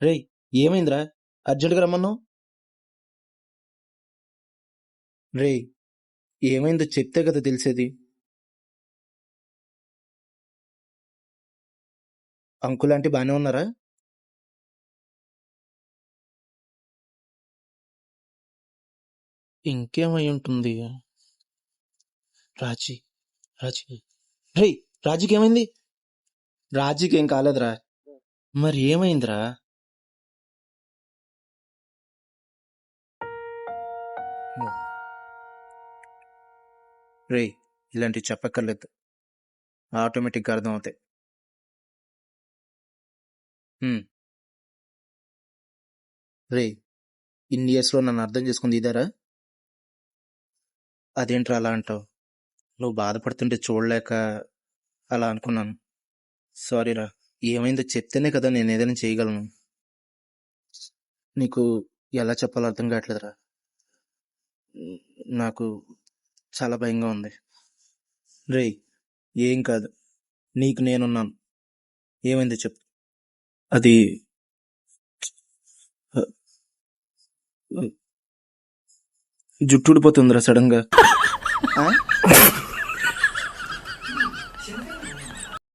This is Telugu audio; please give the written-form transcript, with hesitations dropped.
రేయ్, ఏమైందిరా? అర్జెంటుగా రమ్మన్నావు. రేయ్, ఏమైందో చెప్తే కదా తెలిసేది. అంకుల్ ఆంటీ బానే ఉన్నారా? ఇంకేమై ఉంటుంది? రాజీ, రాజీ. రేయ్, రాజీకి ఏమైంది? రాజీకి ఏం కాలేదురా. మరి ఏమైందిరా? రేయ్, ఇలాంటివి చెప్పక్కర్లేదు, ఆటోమేటిక్గా అర్థం అవుతాయి. హ్మ్. రేయ్, ఇన్ని ఇయర్స్లో నన్ను అర్థం చేసుకుంది ఇదారా? అదేంట్రా అలా అంటావు? నువ్వు బాధపడుతుంటే చూడలేక అలా అనుకున్నాను. సారీరా. ఏమైందో చెప్తేనే కదా నేను ఏదైనా చేయగలను. నీకు ఎలా చెప్పాలో అర్థం కావట్లేదురా. నాకు చాలా భయంగా ఉంది. రేయ్, ఏం కాదు, నీకు నేనున్నాను. ఏమైందో చెప్పు. అది ఆ, జుట్టు ఊడిపోతుందిరా సడన్ గా. ఆ?